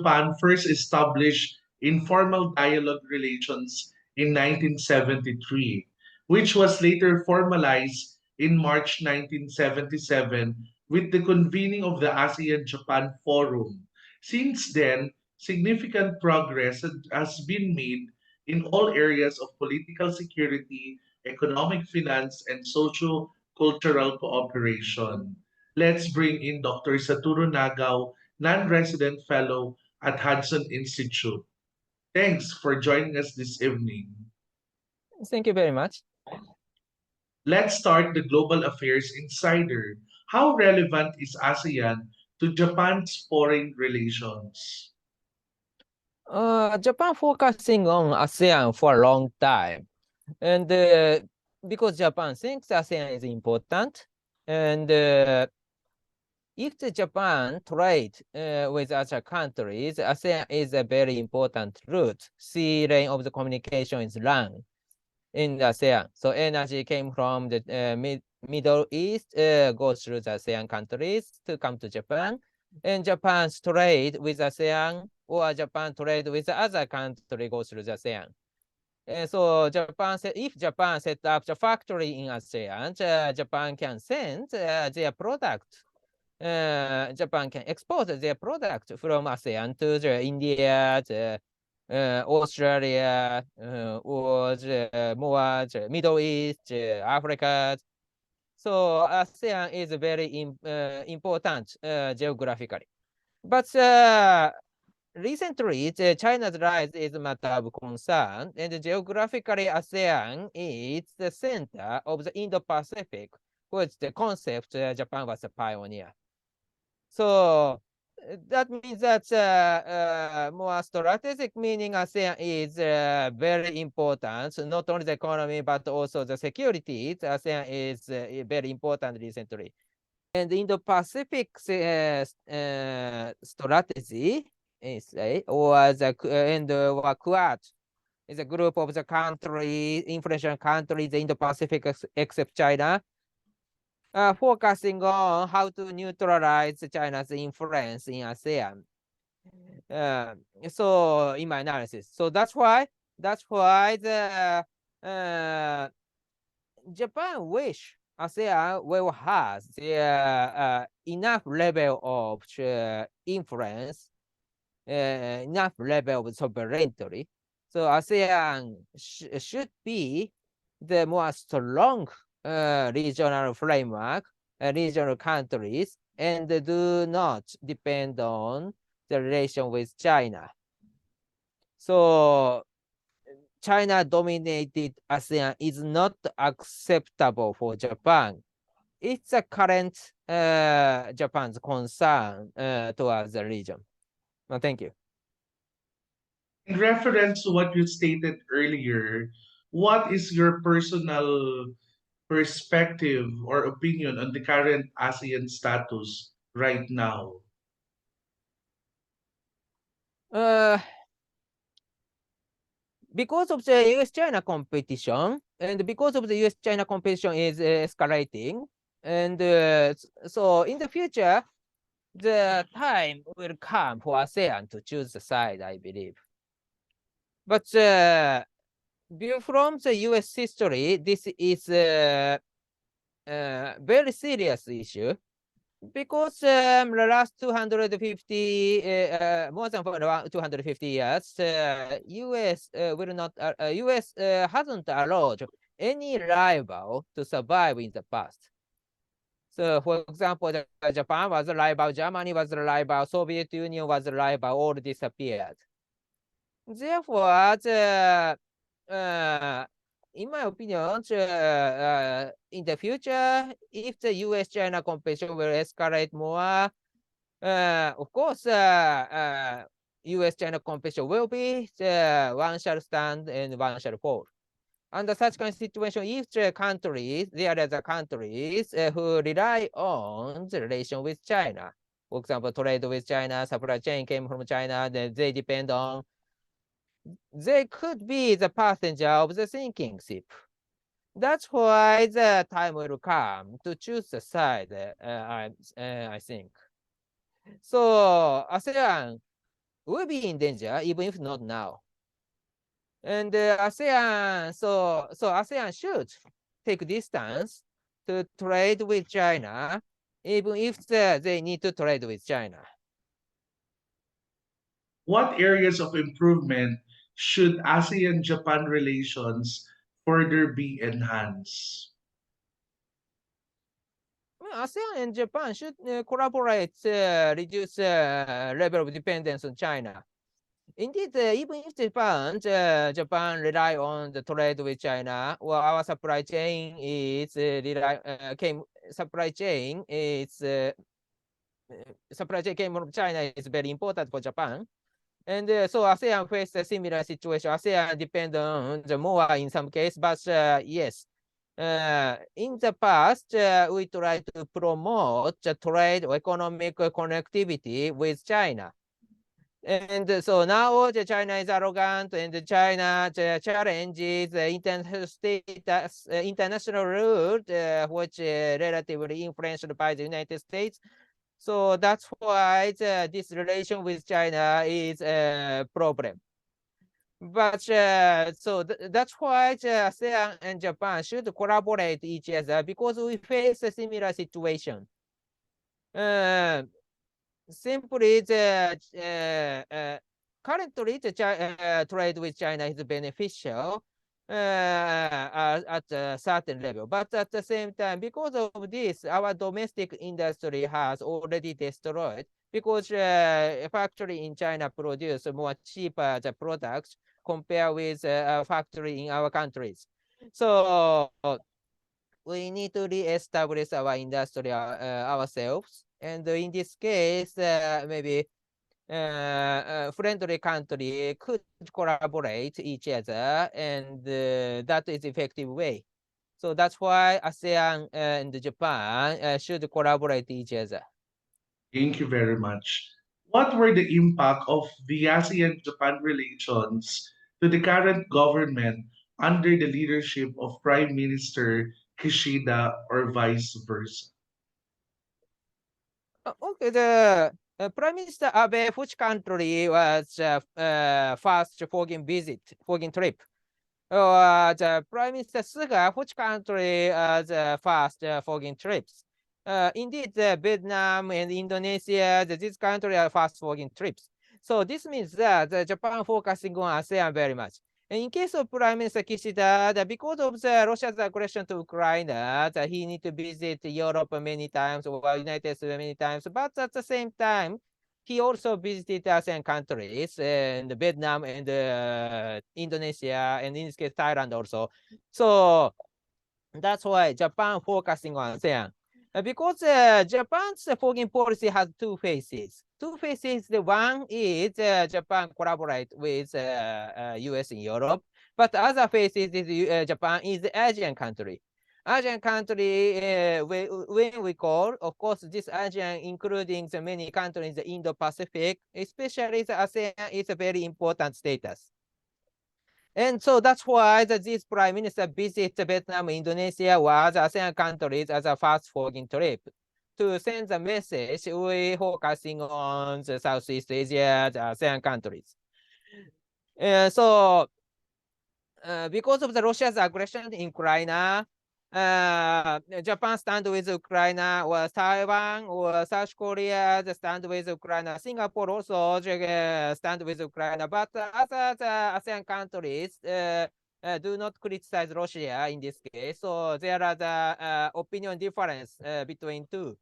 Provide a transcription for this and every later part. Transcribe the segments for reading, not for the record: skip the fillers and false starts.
Japan first established informal dialogue relations in 1973, which was later formalized in March 1977 with the convening of the ASEAN-Japan Forum. Since then, significant progress has been made in all areas of political security, economic finance, and socio-cultural cooperation. Let's bring in Dr. Satoru Nagao, non-resident fellow at Hudson Institute. Thanks for joining us this evening. Thank you very much. Let's start the Global Affairs Insider. How relevant is ASEAN to Japan's foreign relations? Japan focusing on ASEAN for a long time, and because Japan thinks ASEAN is important, and if the Japan trade with other countries, ASEAN is a very important route. Sea lane of the communication is run in the ASEAN. So energy came from the Middle East, goes through the ASEAN countries to come to Japan. And Japan's trade with ASEAN or Japan trade with other country goes through the ASEAN. So if Japan set up the factory in ASEAN, Japan can send their product. Japan can export their product from ASEAN to India, Australia, or more Middle East, Africa. So ASEAN is very important geographically. But recently, China's rise is a matter of concern, and geographically, ASEAN is the center of the Indo-Pacific, which the concept Japan was a pioneer. So that means that more strategic meaning ASEAN is very important. So not only the economy, but also the security. ASEAN is very important recently. And the Indo-Pacific strategy is or the or Quad is a group of the country, influential countries, the Indo-Pacific except China, focusing on how to neutralize China's influence in ASEAN. So in my analysis, so that's why the Japan wish ASEAN will has enough level of influence, enough level of sovereignty. So ASEAN should be the more strong regional framework, regional countries, and do not depend on the relation with China. So China dominated ASEAN is not acceptable for Japan. It's a current Japan's concern towards the region. Well, thank you. In reference to what you stated earlier, what is your personal perspective or opinion on the current ASEAN status right now? Because of the US-China competition, and because of the US-China competition is escalating, and so in the future, the time will come for ASEAN to choose the side, I believe. But from the US history, this is a very serious issue. Because the last 250, more than 250 years, US will not, US hasn't allowed any rival to survive in the past. So, for example, Japan was a rival, Germany was a rival, Soviet Union was a rival, all disappeared. Therefore, in my opinion, in the future, if the US-China competition will escalate more, of course, US-China competition will be one shall stand and one shall fall. Under such kind of situation, if there are the countries who rely on the relation with China, for example, trade with China, supply chain came from China, then they depend on, they could be the passenger of the sinking ship. That's why the time will come to choose the side, I think. So ASEAN will be in danger, even if not now. And ASEAN, so ASEAN should take distance to trade with China, even if they need to trade with China. What areas of improvement should ASEAN-Japan relations further be enhanced? Well, ASEAN and Japan should collaborate, reduce level of dependence on China. Indeed, even if Japan rely on the trade with China, well, our supply chain is supply chain is supply chain came from China is very important for Japan. And so ASEAN faced a similar situation. ASEAN depend on the more in some case, but yes, in the past, we tried to promote the trade or economic connectivity with China. And so now China is arrogant, and China challenges the international rule, which relatively influenced by the United States. So that's why this relation with China is a problem. But that's why ASEAN and Japan should collaborate each other because we face a similar situation. Simply, currently the trade with China is beneficial at a certain level, but at the same time, because of this, our domestic industry has already destroyed because a factory in China produce more cheaper the products compared with a factory in our countries. So we need to re-establish our industry ourselves. And in this case, maybe friendly country could collaborate each other, and that is effective way. So that's why ASEAN and Japan should collaborate each other. Thank you very much. What were the impact of the ASEAN-Japan relations to the current government under the leadership of Prime Minister Kishida or vice versa? Okay, the Prime Minister Abe, which country was first foreign trip? The Prime Minister Suga, which country the first foreign trips? Indeed, Vietnam and Indonesia, these countries are fast foreign trips. So this means that Japan focusing on ASEAN very much. And in case of Prime Minister Kishida, because of the Russia's aggression to Ukraine, he need to visit Europe many times or United States many times. But at the same time, he also visited ASEAN countries and Vietnam and Indonesia, and in this case Thailand also. So that's why Japan focusing on ASEAN. Because Japan's foreign policy has two phases. Two phases. The one is Japan collaborate with US and Europe, but the other phases is Japan is the Asian country. Asian country, when we call, of course, this Asian including the many countries in the Indo-Pacific, especially the ASEAN is a very important status. And so that's why this prime minister visits Vietnam, Indonesia, or other ASEAN countries as a first foreign trip to send the message we focusing on the Southeast Asia, the ASEAN countries. So because of the Russia's aggression in Ukraine, Japan stand with Ukraine, or Taiwan or South Korea stand with Ukraine. Singapore also stand with Ukraine. But other ASEAN countries do not criticize Russia in this case. So there are the opinion difference between two.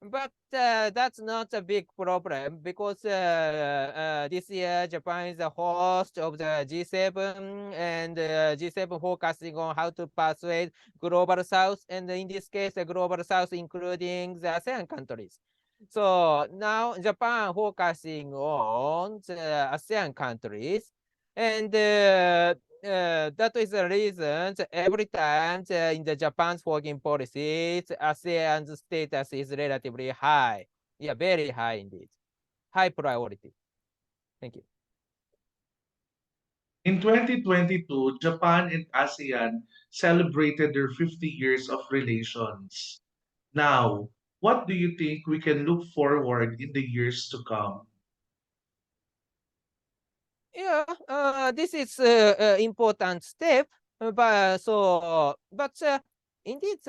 But that's not a big problem because this year Japan is the host of the G7, and G7 focusing on how to persuade global South, and in this case, the global South including the ASEAN countries. So now Japan focusing on the ASEAN countries, and that is the reason every time in the Japan's foreign policies, ASEAN's status is relatively high. Yeah, very high indeed. High priority. Thank you. In 2022, Japan and ASEAN celebrated their 50 years of relations. Now, what do you think we can look forward in the years to come? Yeah, this is important step, but indeed,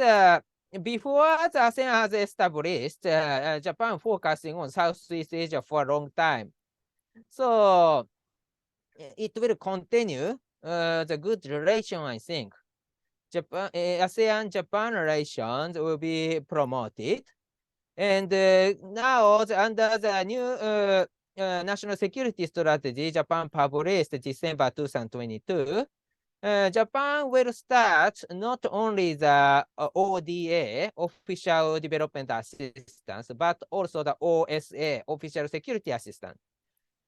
before the ASEAN has established, Japan focusing on Southeast Asia for a long time. So it will continue the good relation, I think. Japan, ASEAN-Japan relations will be promoted. And now, under the new national security strategy, Japan published December 2022, Japan will start not only the ODA, Official Development Assistance, but also the OSA, Official Security Assistance.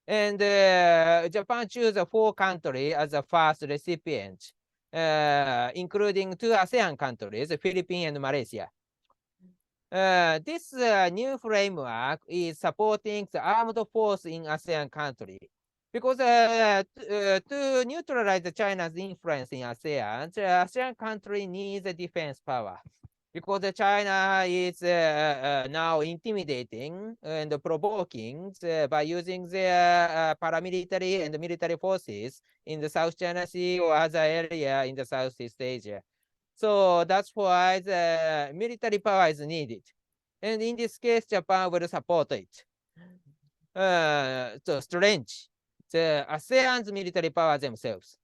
And Japan chose 4 countries as the first recipient, including 2 ASEAN countries, Philippines and Malaysia. This new framework is supporting the armed force in ASEAN country because to neutralize China's influence in ASEAN, the ASEAN country needs a defense power because China is now intimidating and provoking by using their paramilitary and military forces in the South China Sea or other area in the Southeast Asia. So that's why the military power is needed. And in this case, Japan will support it. To strengthen the ASEAN's military power themselves.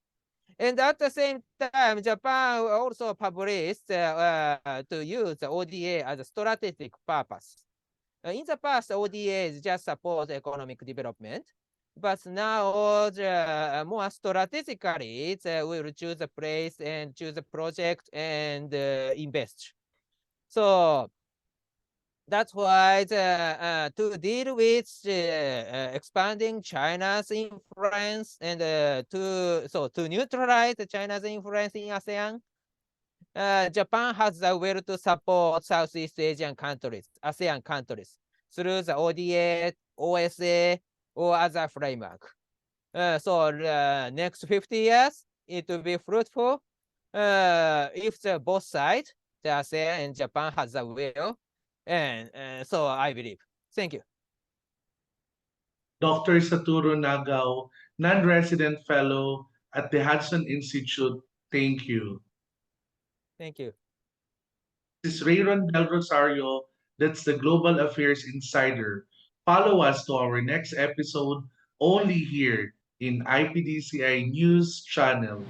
And at the same time, Japan also published to use the ODA as a strategic purpose. In the past, ODA just support economic development, but now more strategically, they will choose a place and choose a project and invest. So that's why to deal with expanding China's influence and to neutralize China's influence in ASEAN, Japan has the will to support Southeast Asian countries, ASEAN countries, through the ODA, OSA, or other framework. So next 50 years, it will be fruitful if the both sides, the ASEAN and Japan, has the will. And so I believe. Thank you. Dr. Satoru Nagao, non-resident fellow at the Hudson Institute. Thank you. Thank you. This is Reyron del Rosario. That's the Global Affairs Insider. Follow us to our next episode only here in IPDCI News Channel.